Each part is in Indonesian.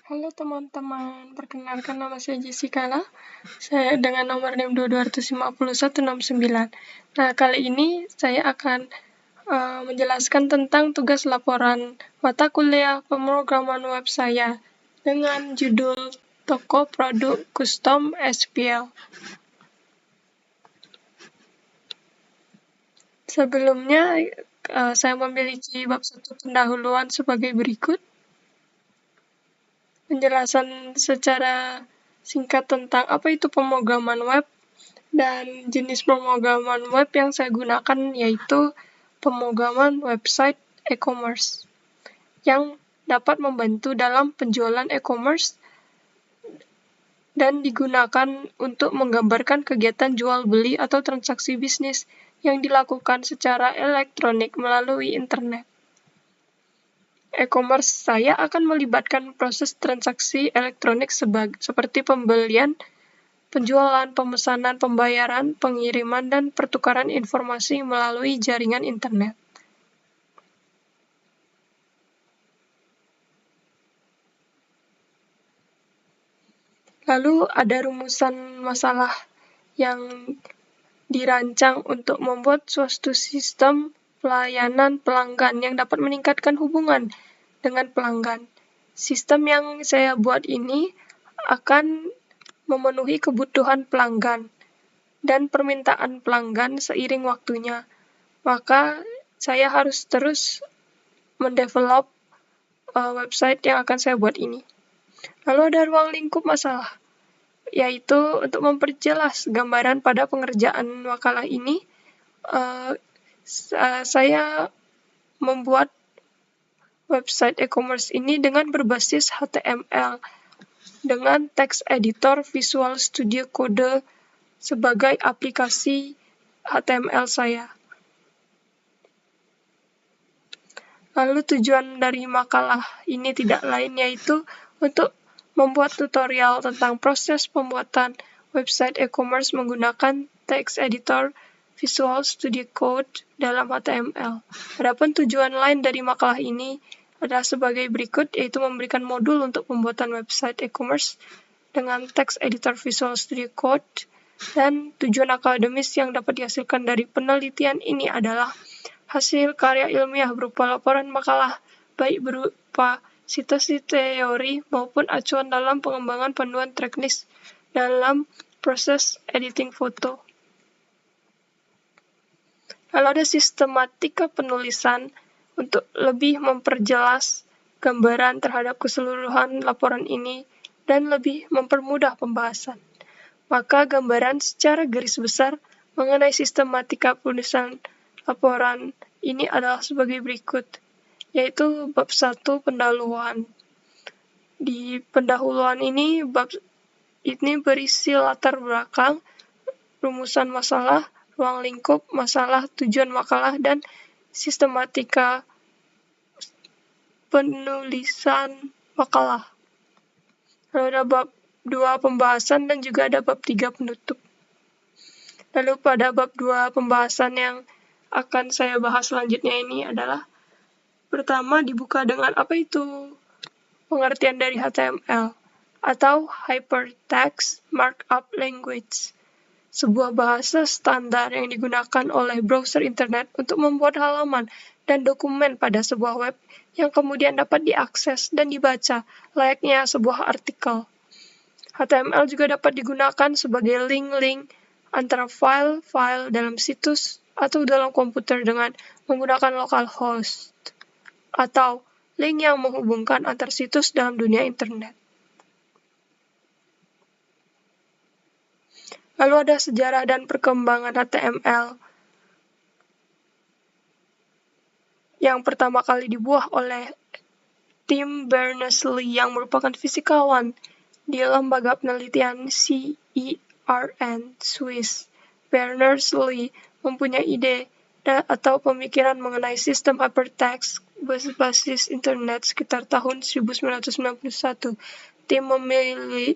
Halo teman-teman, perkenalkan nama saya Jessica lah. Saya dengan nomor NIM 2251669. Nah, kali ini saya akan menjelaskan tentang tugas laporan mata kuliah pemrograman web saya dengan judul Toko Produk Custom SPL. Sebelumnya, saya memiliki bab 1 pendahuluan sebagai berikut. Penjelasan secara singkat tentang apa itu pemrograman web dan jenis pemrograman web yang saya gunakan yaitu pemrograman website e-commerce yang dapat membantu dalam penjualan e-commerce dan digunakan untuk menggambarkan kegiatan jual beli atau transaksi bisnis yang dilakukan secara elektronik melalui internet. E-commerce saya akan melibatkan proses transaksi elektronik seperti pembelian, penjualan, pemesanan, pembayaran, pengiriman, dan pertukaran informasi melalui jaringan internet. Lalu ada rumusan masalah yang dirancang untuk membuat suatu sistem pelayanan pelanggan yang dapat meningkatkan hubungan dengan pelanggan. Sistem yang saya buat ini akan memenuhi kebutuhan pelanggan dan permintaan pelanggan seiring waktunya. Maka saya harus terus mendevelop website yang akan saya buat ini. Lalu ada ruang lingkup masalah, yaitu untuk memperjelas gambaran pada pengerjaan makalah ini, saya membuat website e-commerce ini dengan berbasis HTML dengan text editor Visual Studio Code sebagai aplikasi HTML saya. Lalu tujuan dari makalah ini tidak lain yaitu untuk membuat tutorial tentang proses pembuatan website e-commerce menggunakan text editor Visual Studio Code dalam HTML. Adapun tujuan lain dari makalah ini adalah sebagai berikut, yaitu memberikan modul untuk pembuatan website e-commerce dengan text editor Visual Studio Code, dan tujuan akademis yang dapat dihasilkan dari penelitian ini adalah hasil karya ilmiah berupa laporan makalah, baik berupa sitasi teori maupun acuan dalam pengembangan panduan teknis dalam proses editing foto. Lalu ada sistematika penulisan untuk lebih memperjelas gambaran terhadap keseluruhan laporan ini dan lebih mempermudah pembahasan. Maka gambaran secara garis besar mengenai sistematika penulisan laporan ini adalah sebagai berikut, yaitu bab 1 pendahuluan. Di pendahuluan ini, bab ini berisi latar belakang, rumusan masalah, ruang lingkup masalah, tujuan makalah, dan sistematika penulisan makalah. Lalu ada bab 2 pembahasan dan juga ada bab 3 penutup. Lalu pada bab 2 pembahasan yang akan saya bahas selanjutnya ini adalah pertama dibuka dengan apa itu pengertian dari HTML atau Hypertext Markup Language, sebuah bahasa standar yang digunakan oleh browser internet untuk membuat halaman dan dokumen pada sebuah web yang kemudian dapat diakses dan dibaca layaknya sebuah artikel. HTML juga dapat digunakan sebagai link-link antara file-file dalam situs atau dalam komputer dengan menggunakan localhost, atau link yang menghubungkan antar situs dalam dunia internet. Lalu ada sejarah dan perkembangan HTML yang pertama kali dibuat oleh Tim Berners-Lee yang merupakan fisikawan di lembaga penelitian CERN, Swiss. Berners-Lee mempunyai ide atau pemikiran mengenai sistem hypertext berbasis internet sekitar tahun 1991. Tim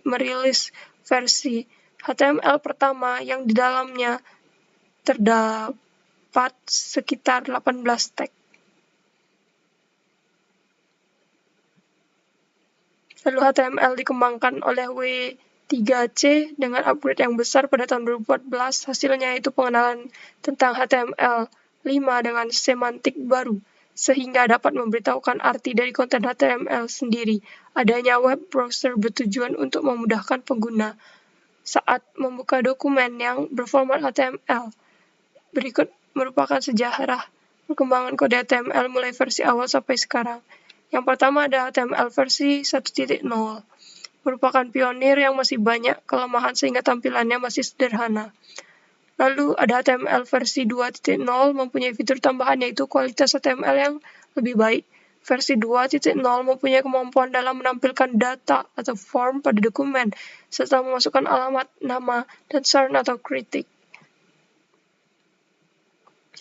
merilis versi HTML pertama yang di dalamnya terdapat sekitar 18 tag. Lalu HTML dikembangkan oleh W3C dengan upgrade yang besar pada tahun 2014. Hasilnya itu pengenalan tentang HTML5 dengan semantik baru, sehingga dapat memberitahukan arti dari konten HTML sendiri. Adanya web browser bertujuan untuk memudahkan pengguna saat membuka dokumen yang berformat HTML. Berikut merupakan sejarah perkembangan kode HTML mulai versi awal sampai sekarang. Yang pertama ada HTML versi 1.0, merupakan pionir yang masih banyak kelemahan sehingga tampilannya masih sederhana. Lalu ada HTML versi 2.0 mempunyai fitur tambahan yaitu kualitas HTML yang lebih baik. Versi 2.0 mempunyai kemampuan dalam menampilkan data atau form pada dokumen, serta memasukkan alamat, nama, dan saran atau kritik.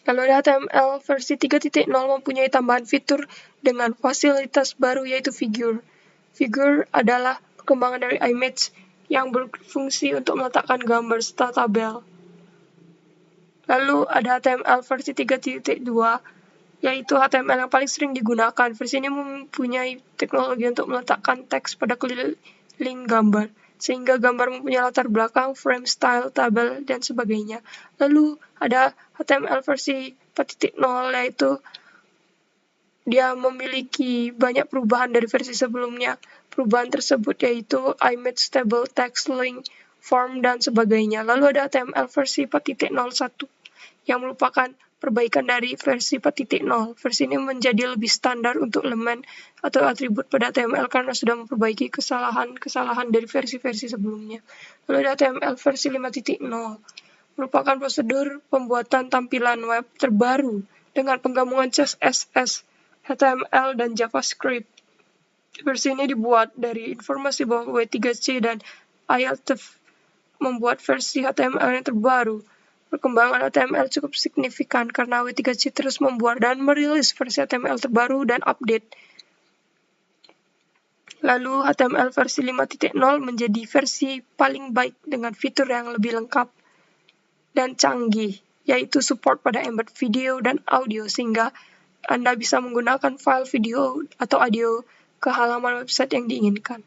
Lalu ada HTML versi 3.0 mempunyai tambahan fitur dengan fasilitas baru yaitu Figure. Figure adalah perkembangan dari image yang berfungsi untuk meletakkan gambar serta tabel. Lalu ada HTML versi 3.2 yaitu HTML yang paling sering digunakan. Versi ini mempunyai teknologi untuk meletakkan teks pada keliling gambar, sehingga gambar mempunyai latar belakang, frame style, tabel, dan sebagainya. Lalu ada HTML versi 4.0 yaitu dia memiliki banyak perubahan dari versi sebelumnya. Perubahan tersebut yaitu image, table, text, link, form, dan sebagainya. Lalu ada HTML versi 4.01 yang merupakan perbaikan dari versi 4.0. Versi ini menjadi lebih standar untuk elemen atau atribut pada HTML karena sudah memperbaiki kesalahan-kesalahan dari versi-versi sebelumnya. Lalu ada HTML versi 5.0, merupakan prosedur pembuatan tampilan web terbaru dengan penggabungan CSS, HTML, dan JavaScript. Versi ini dibuat dari informasi bahwa W3C dan IELTF membuat versi HTML yang terbaru. Perkembangan HTML cukup signifikan karena W3C terus membuat dan merilis versi HTML terbaru dan update. Lalu HTML versi 5.0 menjadi versi paling baik dengan fitur yang lebih lengkap dan canggih, yaitu support pada embed video dan audio sehingga Anda bisa menggunakan file video atau audio ke halaman website yang diinginkan.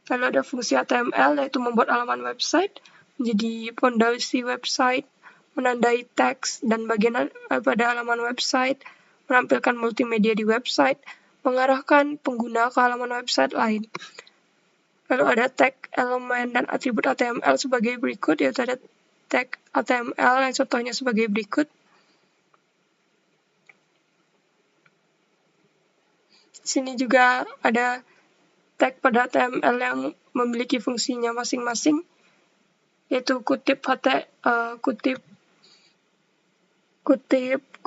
Lalu ada fungsi HTML yaitu membuat halaman website menjadi pondasi website, menandai teks dan bagian pada halaman website, menampilkan multimedia di website, mengarahkan pengguna ke halaman website lain. Lalu ada tag, elemen, dan atribut HTML sebagai berikut, yaitu ada tag HTML yang contohnya sebagai berikut. Di sini juga ada tag pada HTML yang memiliki fungsinya masing-masing, yaitu kutip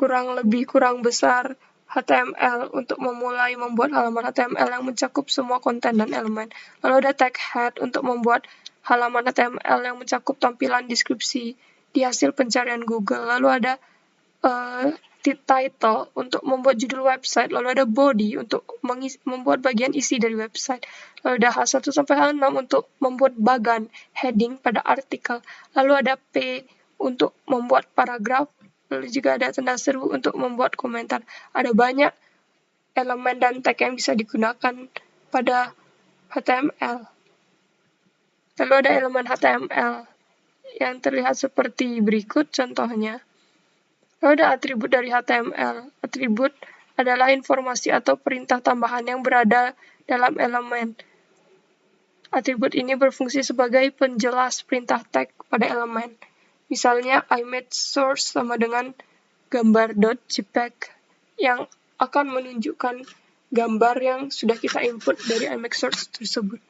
kurang besar HTML untuk memulai membuat halaman HTML yang mencakup semua konten dan elemen. Lalu ada tag head untuk membuat halaman HTML yang mencakup tampilan deskripsi di hasil pencarian Google. Lalu ada title untuk membuat judul website. Lalu ada body untuk membuat bagian isi dari website. Lalu ada H1 sampai H6 untuk membuat bagan, heading pada artikel. Lalu ada P untuk membuat paragraf. Lalu juga ada tanda seru untuk membuat komentar. Ada banyak elemen dan tag yang bisa digunakan pada HTML. Lalu ada elemen HTML yang terlihat seperti berikut contohnya. Lalu ada atribut dari HTML. Atribut adalah informasi atau perintah tambahan yang berada dalam elemen. Atribut ini berfungsi sebagai penjelas perintah tag pada elemen. Misalnya, image source sama dengan gambar.jpg yang akan menunjukkan gambar yang sudah kita input dari image source tersebut.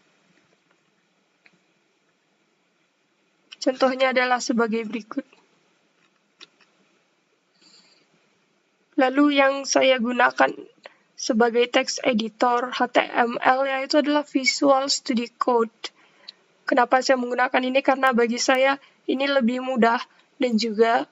Contohnya adalah sebagai berikut. Lalu yang saya gunakan sebagai text editor HTML yaitu adalah Visual Studio Code. Kenapa saya menggunakan ini? Karena bagi saya ini lebih mudah dan juga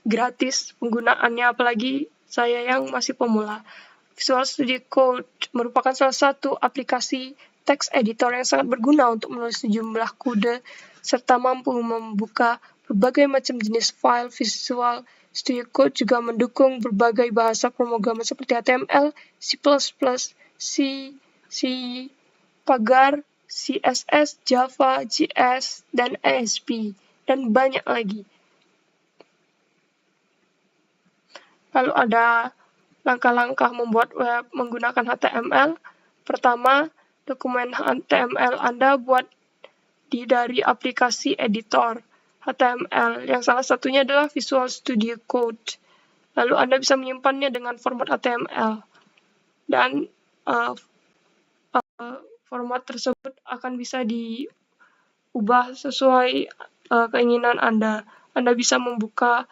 gratis penggunaannya, apalagi saya yang masih pemula. Visual Studio Code merupakan salah satu aplikasi text editor yang sangat berguna untuk menulis sejumlah kode serta mampu membuka berbagai macam jenis file. Visual Studio Code juga mendukung berbagai bahasa pemrograman seperti HTML, C++, C, C Pagar, CSS, Java, JS, dan ASP, dan banyak lagi. Lalu ada langkah-langkah membuat web menggunakan HTML. Pertama, dokumen HTML Anda buat dari aplikasi editor HTML, yang salah satunya adalah Visual Studio Code. Lalu Anda bisa menyimpannya dengan format HTML. Dan format tersebut akan bisa diubah sesuai keinginan Anda. Anda bisa membuka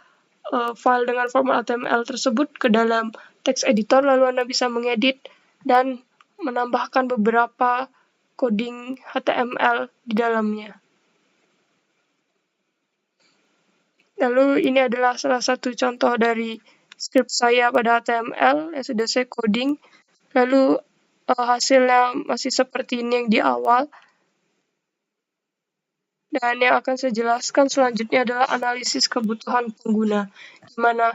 file dengan format HTML tersebut ke dalam text editor, lalu Anda bisa mengedit dan menambahkan beberapa coding HTML di dalamnya. Lalu ini adalah salah satu contoh dari script saya pada HTML yang sudah saya coding. Lalu hasilnya masih seperti ini yang di awal. Dan yang akan saya jelaskan selanjutnya adalah analisis kebutuhan pengguna, di mana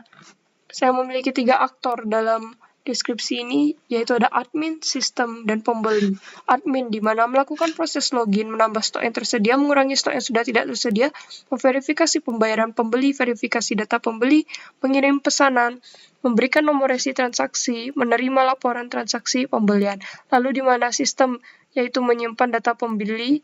saya memiliki 3 aktor dalam deskripsi ini, yaitu ada admin, sistem, dan pembeli. Admin, di mana melakukan proses login, menambah stok yang tersedia, mengurangi stok yang sudah tidak tersedia, memverifikasi pembayaran pembeli, verifikasi data pembeli, mengirim pesanan, memberikan nomor resi transaksi, menerima laporan transaksi pembelian. Lalu di mana sistem, yaitu menyimpan data pembeli,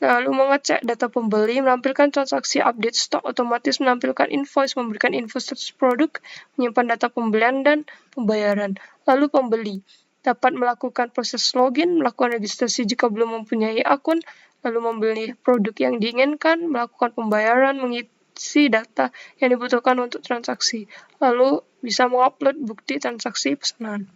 lalu mengecek data pembeli, menampilkan transaksi update stok otomatis, menampilkan invoice, memberikan info status produk, menyimpan data pembelian dan pembayaran. Lalu pembeli dapat melakukan proses login, melakukan registrasi jika belum mempunyai akun, lalu membeli produk yang diinginkan, melakukan pembayaran, mengisi data yang dibutuhkan untuk transaksi, lalu bisa mengupload bukti transaksi pesanan.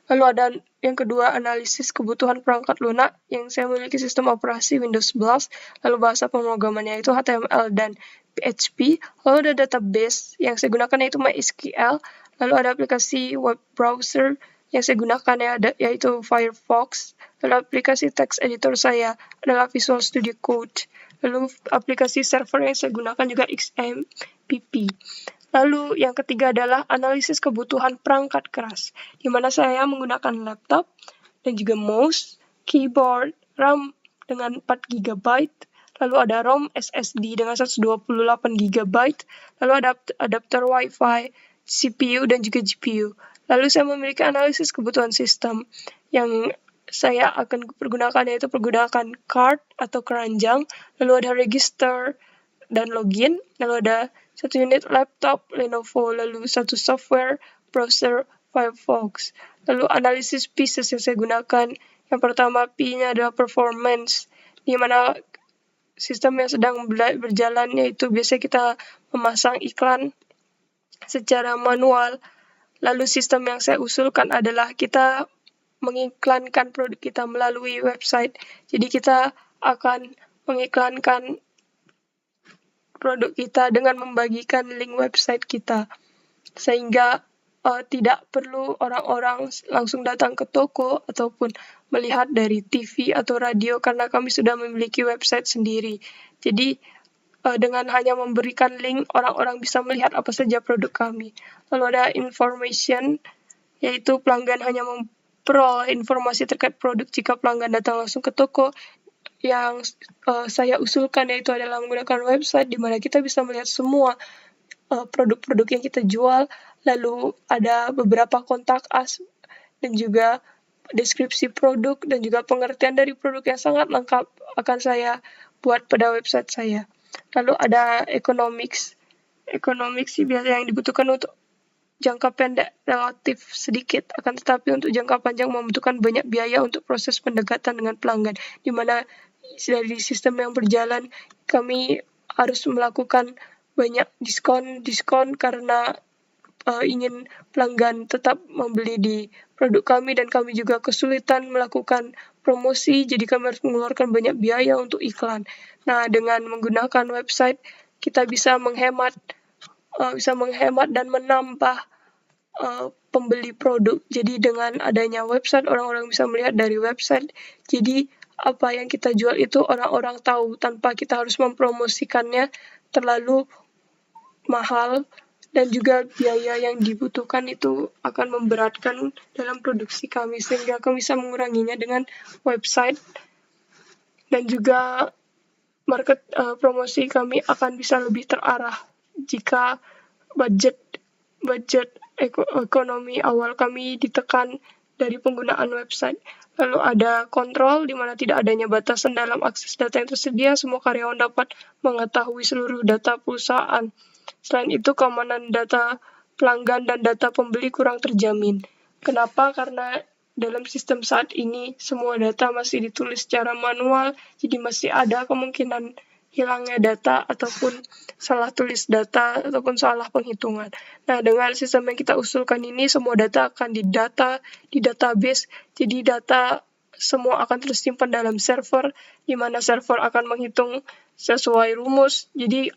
Lalu ada yang kedua, analisis kebutuhan perangkat lunak, yang saya memiliki sistem operasi Windows 11, lalu bahasa pemrogramannya itu HTML dan PHP, lalu ada database yang saya gunakan yaitu MySQL, lalu ada aplikasi web browser yang saya gunakan yaitu Firefox, lalu aplikasi text editor saya adalah Visual Studio Code, lalu aplikasi server yang saya gunakan juga XMPP. Lalu yang ketiga adalah analisis kebutuhan perangkat keras, di mana saya menggunakan laptop dan juga mouse, keyboard, RAM dengan 4 GB, lalu ada ROM SSD dengan 128 GB, lalu ada adapter Wi-Fi, CPU, dan juga GPU. Lalu saya memiliki analisis kebutuhan sistem yang saya akan pergunakan yaitu pergunakan card atau keranjang, lalu ada register dan login, lalu ada 1 unit laptop Lenovo, lalu 1 software browser Firefox. Lalu analisis pieces yang saya gunakan, yang pertama P-nya adalah performance, di mana sistem yang sedang berjalan yaitu biasanya kita memasang iklan secara manual. Lalu sistem yang saya usulkan adalah kita mengiklankan produk kita melalui website. Jadi kita akan mengiklankan produk kita dengan membagikan link website kita, sehingga tidak perlu orang-orang langsung datang ke toko ataupun melihat dari TV atau radio karena kami sudah memiliki website sendiri. Jadi dengan hanya memberikan link, orang-orang bisa melihat apa saja produk kami. Lalu ada information, yaitu pelanggan hanya memperoleh informasi terkait produk jika pelanggan datang langsung ke toko. Yang saya usulkan yaitu adalah menggunakan website di mana kita bisa melihat semua produk-produk yang kita jual, lalu ada beberapa kontak us dan juga deskripsi produk dan juga pengertian dari produk yang sangat lengkap akan saya buat pada website saya. Lalu ada economics. Economics sih biasanya yang dibutuhkan untuk jangka pendek relatif sedikit, akan tetapi untuk jangka panjang membutuhkan banyak biaya untuk proses pendekatan dengan pelanggan, di mana dari sistem yang berjalan kami harus melakukan banyak diskon karena ingin pelanggan tetap membeli di produk kami, dan kami juga kesulitan melakukan promosi, jadi kami harus mengeluarkan banyak biaya untuk iklan. Nah, dengan menggunakan website kita bisa menghemat dan menambah pembeli produk. Jadi dengan adanya website, orang-orang bisa melihat dari website. Jadi apa yang kita jual itu orang-orang tahu tanpa kita harus mempromosikannya terlalu mahal. dan juga biaya yang dibutuhkan itu akan memberatkan dalam produksi kami, sehingga kami bisa menguranginya dengan website, dan juga promosi kami akan bisa lebih terarah jika budget ekonomi awal kami ditekan dari penggunaan website. Lalu ada kontrol di mana tidak adanya batasan dalam akses data yang tersedia, semua karyawan dapat mengetahui seluruh data perusahaan. Selain itu, keamanan data pelanggan dan data pembeli kurang terjamin. Kenapa? Karena dalam sistem saat ini semua data masih ditulis secara manual, jadi masih ada kemungkinan hilangnya data ataupun salah tulis data ataupun salah penghitungan. Nah, dengan sistem yang kita usulkan ini, semua data akan didata di database, jadi data semua akan tersimpan dalam server, di mana server akan menghitung sesuai rumus, jadi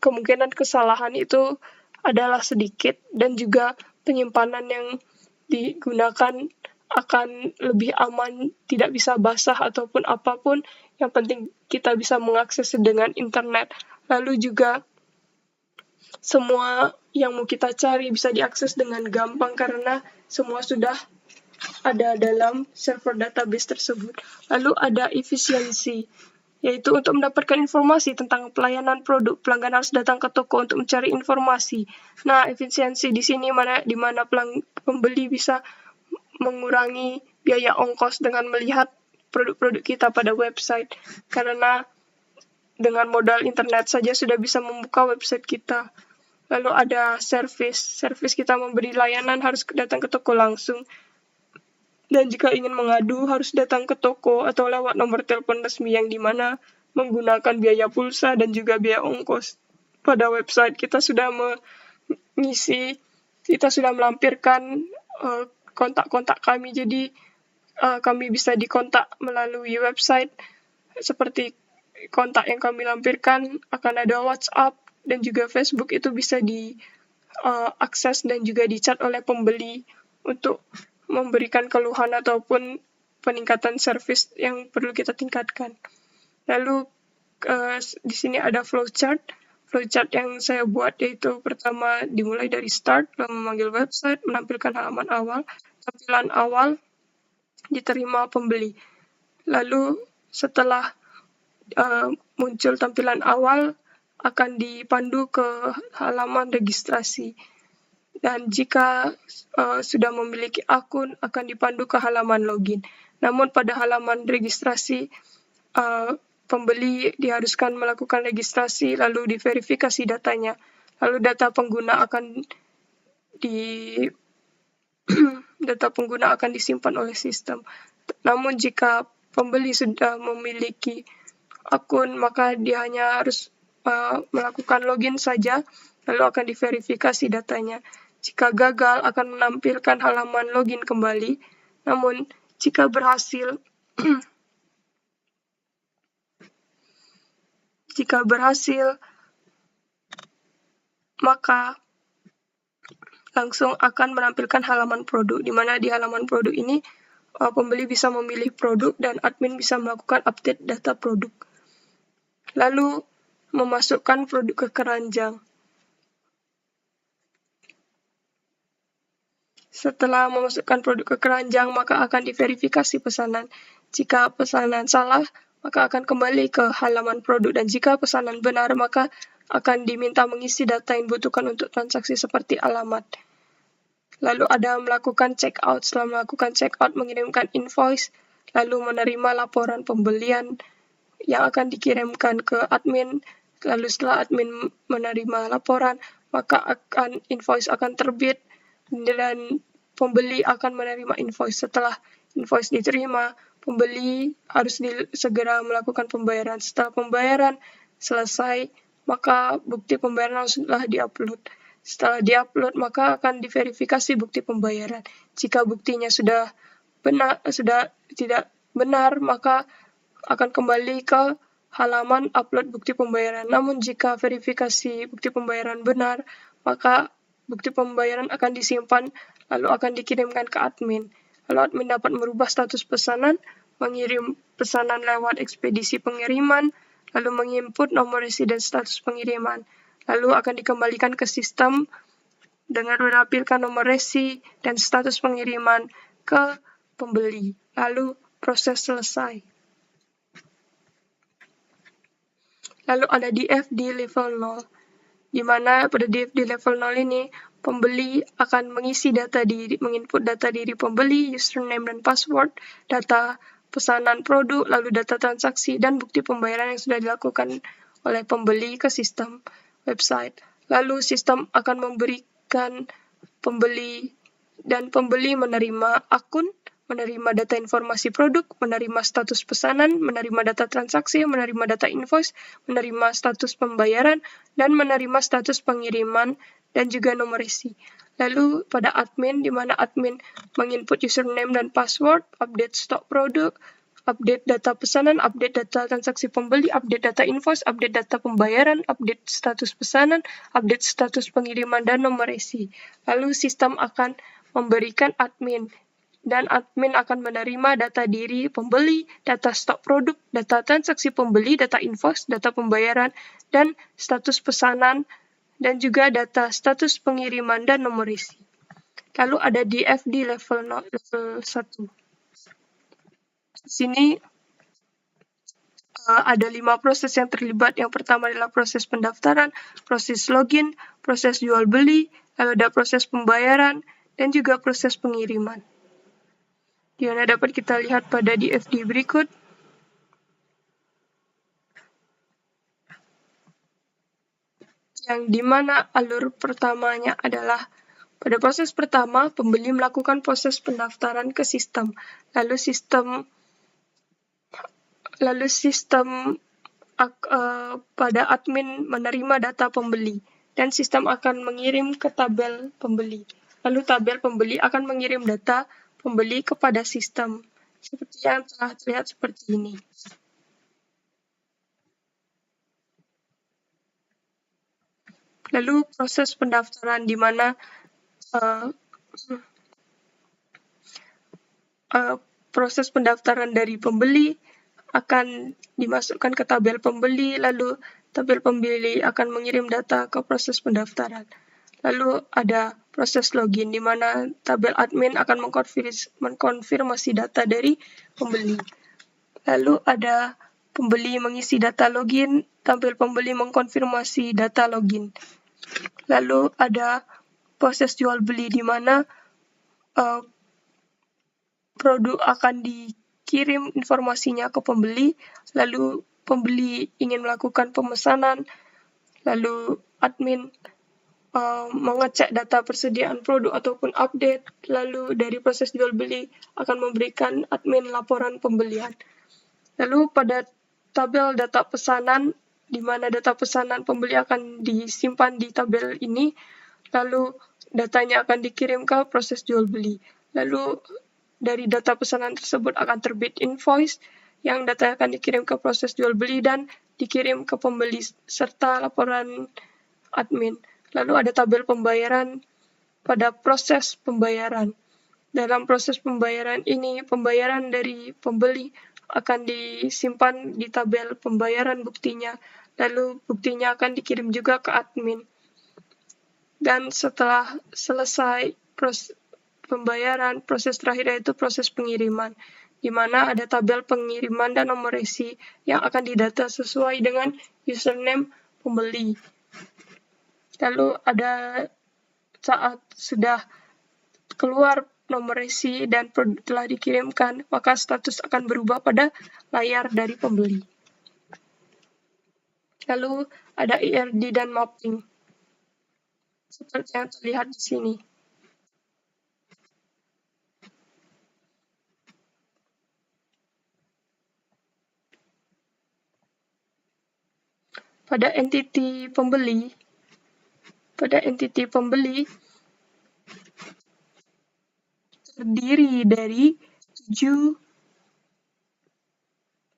kemungkinan kesalahan itu adalah sedikit, dan juga penyimpanan yang digunakan akan lebih aman, tidak bisa basah ataupun apapun. Yang penting kita bisa mengakses dengan internet. Lalu juga semua yang mau kita cari bisa diakses dengan gampang karena semua sudah ada dalam server database tersebut. Lalu ada efisiensi, yaitu untuk mendapatkan informasi tentang pelayanan produk, pelanggan harus datang ke toko untuk mencari informasi. Nah, efisiensi di sini di mana pembeli bisa mengurangi biaya ongkos dengan melihat produk-produk kita pada website, karena dengan modal internet saja sudah bisa membuka website kita. Lalu ada service kita memberi layanan harus datang ke toko langsung, dan jika ingin mengadu harus datang ke toko atau lewat nomor telepon resmi yang dimana menggunakan biaya pulsa dan juga biaya ongkos. Pada website kita sudah melampirkan kontak-kontak kami, jadi kami bisa dikontak melalui website. Seperti kontak yang kami lampirkan, akan ada WhatsApp dan juga Facebook, itu bisa diakses dan juga dicat oleh pembeli untuk memberikan keluhan ataupun peningkatan service yang perlu kita tingkatkan. Lalu di sini ada flowchart. Flowchart yang saya buat yaitu pertama dimulai dari start, lalu memanggil website, menampilkan halaman awal, tampilan awal, diterima pembeli. Lalu setelah muncul tampilan awal, akan dipandu ke halaman registrasi. Dan jika sudah memiliki akun, akan dipandu ke halaman login. Namun pada halaman registrasi, pembeli diharuskan melakukan registrasi, lalu diverifikasi datanya. Lalu data pengguna akan disimpan oleh sistem. Namun jika pembeli sudah memiliki akun, maka dia hanya harus melakukan login saja, lalu akan diverifikasi datanya. Jika gagal, akan menampilkan halaman login kembali. Namun jika berhasil, maka langsung akan menampilkan halaman produk, di mana di halaman produk ini pembeli bisa memilih produk dan admin bisa melakukan update data produk. Lalu memasukkan produk ke keranjang. Setelah memasukkan produk ke keranjang, maka akan diverifikasi pesanan. Jika pesanan salah, maka akan kembali ke halaman produk, dan jika pesanan benar, maka akan diminta mengisi data yang dibutuhkan untuk transaksi seperti alamat. Lalu ada melakukan checkout. Setelah melakukan checkout, mengirimkan invoice, lalu menerima laporan pembelian yang akan dikirimkan ke admin. Lalu setelah admin menerima laporan, maka invoice akan terbit, dan pembeli akan menerima invoice. Setelah invoice diterima, pembeli harus segera melakukan pembayaran. Setelah pembayaran selesai, maka bukti pembayaran haruslah diupload. Setelah diupload, maka akan diverifikasi bukti pembayaran. Jika buktinya sudah tidak benar, maka akan kembali ke halaman upload bukti pembayaran. Namun jika verifikasi bukti pembayaran benar, maka bukti pembayaran akan disimpan, lalu akan dikirimkan ke admin. Lalu admin dapat merubah status pesanan, mengirim pesanan lewat ekspedisi pengiriman, lalu menginput nomor residen status pengiriman. lalu akan dikembalikan ke sistem dengan menampilkan nomor resi dan status pengiriman ke pembeli. Lalu proses selesai. Lalu ada DF di level 0, di mana pada DF di level 0 ini pembeli akan mengisi data diri, menginput data diri pembeli, username dan password, data pesanan produk, lalu data transaksi, dan bukti pembayaran yang sudah dilakukan oleh pembeli ke sistem website. Lalu sistem akan memberikan pembeli menerima akun, menerima data informasi produk, menerima status pesanan, menerima data transaksi, menerima data invoice, menerima status pembayaran, dan menerima status pengiriman dan juga nomor resi. Lalu pada admin, di mana admin menginput username dan password, update stok produk, update data pesanan, update data transaksi pembeli, update data invoice, update data pembayaran, update status pesanan, update status pengiriman, dan nomor resi. Lalu sistem akan memberikan admin, dan admin akan menerima data diri pembeli, data stok produk, data transaksi pembeli, data invoice, data pembayaran, dan status pesanan, dan juga data status pengiriman dan nomor resi. Lalu ada DF di level 1. Di sini ada 5 proses yang terlibat. Yang pertama adalah proses pendaftaran, proses login, proses jual beli, lalu ada proses pembayaran, dan juga proses pengiriman. Di mana dapat kita lihat pada DFD berikut. Yang dimana alur pertamanya adalah pada proses pertama, pembeli melakukan proses pendaftaran ke sistem. Lalu sistem pada admin menerima data pembeli dan sistem akan mengirim ke tabel pembeli. Lalu tabel pembeli akan mengirim data pembeli kepada sistem seperti yang telah terlihat seperti ini. Lalu proses pendaftaran di mana proses pendaftaran dari pembeli akan dimasukkan ke tabel pembeli, lalu tabel pembeli akan mengirim data ke proses pendaftaran. Lalu ada proses login, di mana tabel admin akan mengkonfirmasi data dari pembeli. Lalu ada pembeli mengisi data login, tabel pembeli mengkonfirmasi data login. Lalu ada proses jual beli, di mana produk akan dikirim informasinya ke pembeli, lalu pembeli ingin melakukan pemesanan, lalu admin mengecek data persediaan produk ataupun update, lalu dari proses jual beli akan memberikan admin laporan pembelian. Lalu pada tabel data pesanan, di mana data pesanan pembeli akan disimpan di tabel ini, lalu datanya akan dikirim ke proses jual beli. Lalu dari data pesanan tersebut akan terbit invoice yang data akan dikirim ke proses jual beli dan dikirim ke pembeli serta laporan admin. Lalu ada tabel pembayaran pada proses pembayaran. Dalam proses pembayaran ini, pembayaran dari pembeli akan disimpan di tabel pembayaran buktinya, lalu buktinya akan dikirim juga ke admin. Dan setelah selesai proses pembayaran, proses terakhir yaitu proses pengiriman, di mana ada tabel pengiriman dan nomor resi yang akan didata sesuai dengan username pembeli. Lalu ada saat sudah keluar nomor resi dan produk telah dikirimkan, maka status akan berubah pada layar dari pembeli. Lalu ada IRD dan mapping, seperti yang terlihat di sini. Pada entiti pembeli terdiri dari 7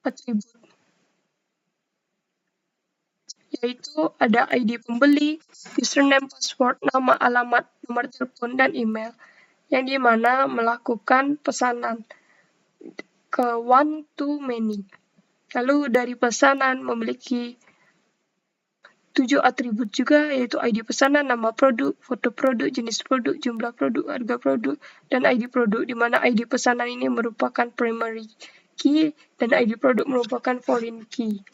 atribut, yaitu ada ID pembeli, username, password, nama, alamat, nomor telepon, dan email, yang dimana melakukan pesanan ke one to many. Lalu dari pesanan memiliki 7 atribut juga, yaitu ID pesanan, nama produk, foto produk, jenis produk, jumlah produk, harga produk, dan ID produk, di mana ID pesanan ini merupakan primary key dan ID produk merupakan foreign key.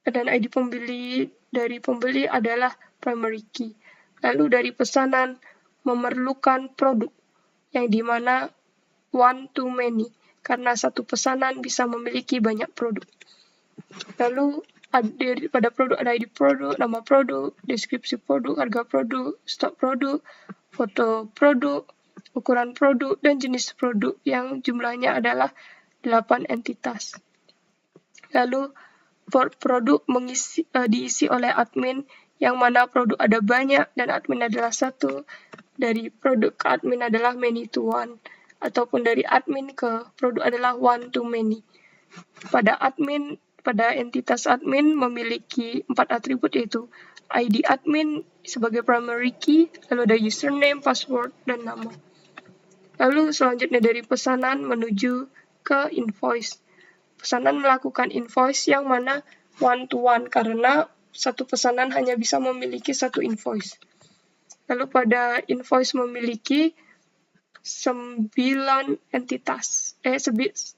Dan ID dari pembeli adalah primary key. Lalu dari pesanan memerlukan produk, yang dimana one to many, karena satu pesanan bisa memiliki banyak produk. Lalu pada produk ada ID produk, nama produk, deskripsi produk, harga produk, stok produk, foto produk, ukuran produk, dan jenis produk yang jumlahnya adalah 8 entitas. Lalu produk diisi oleh admin, yang mana produk ada banyak dan admin adalah satu. Dari produk ke admin adalah many to one, ataupun dari admin ke produk adalah one to many. Pada entitas admin memiliki 4 atribut, yaitu ID admin sebagai primary key, lalu ada username, password, dan nama. Lalu selanjutnya dari pesanan menuju ke invoice. Pesanan melakukan invoice yang mana one to one, karena satu pesanan hanya bisa memiliki satu invoice. Lalu pada invoice memiliki 9 entitas.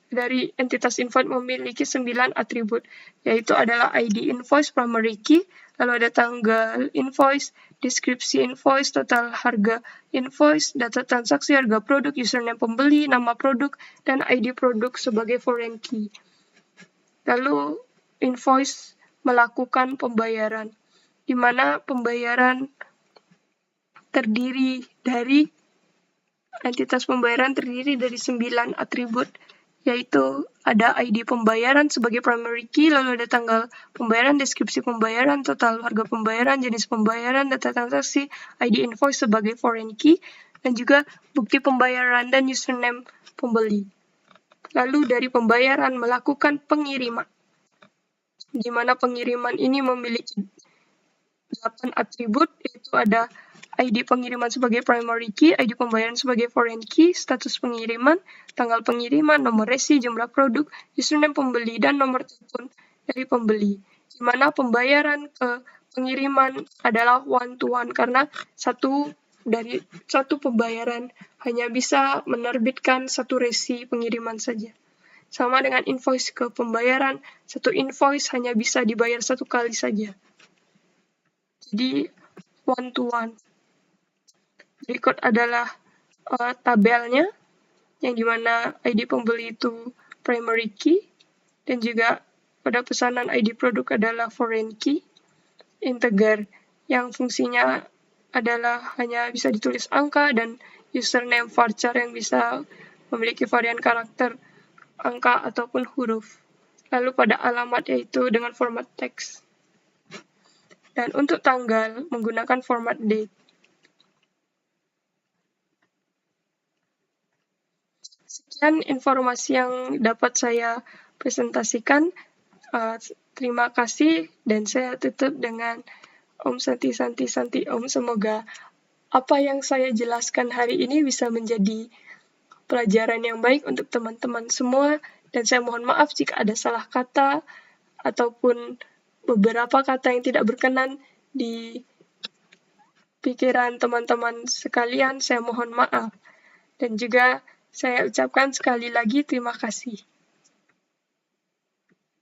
Dari entitas invoice memiliki 9 atribut, yaitu adalah ID invoice, primary key, lalu ada tanggal invoice, deskripsi invoice, total harga invoice, data transaksi, harga produk, username pembeli, nama produk, dan ID produk sebagai foreign key. Lalu invoice melakukan pembayaran, di mana pembayaran entitas pembayaran terdiri dari 9 atribut, yaitu ada ID pembayaran sebagai primary key, lalu ada tanggal pembayaran, deskripsi pembayaran, total harga pembayaran, jenis pembayaran, data transaksi, ID invoice sebagai foreign key, dan juga bukti pembayaran dan username pembeli. Lalu dari pembayaran melakukan pengiriman, di mana pengiriman ini memiliki 8 atribut, yaitu ada ID pengiriman sebagai primary key, ID pembayaran sebagai foreign key, status pengiriman, tanggal pengiriman, nomor resi, jumlah produk, username pembeli, dan nomor telepon dari pembeli. Di mana pembayaran ke pengiriman adalah one to one, karena satu pembayaran hanya bisa menerbitkan satu resi pengiriman saja. Sama dengan invoice ke pembayaran, satu invoice hanya bisa dibayar satu kali saja. Jadi one to one. Berikut adalah tabelnya, yang dimana ID pembeli itu primary key, dan juga pada pesanan ID produk adalah foreign key, integer yang fungsinya adalah hanya bisa ditulis angka, dan username varchar yang bisa memiliki varian karakter angka ataupun huruf. Lalu pada alamat yaitu dengan format teks. Dan untuk tanggal menggunakan format date. Sekian informasi yang dapat saya presentasikan. Terima kasih, dan saya tutup dengan Om Santi Santi Santi Om. Semoga apa yang saya jelaskan hari ini bisa menjadi pelajaran yang baik untuk teman-teman semua, dan saya mohon maaf jika ada salah kata ataupun beberapa kata yang tidak berkenan di pikiran teman-teman sekalian. Saya mohon maaf, dan juga saya ucapkan sekali lagi terima kasih.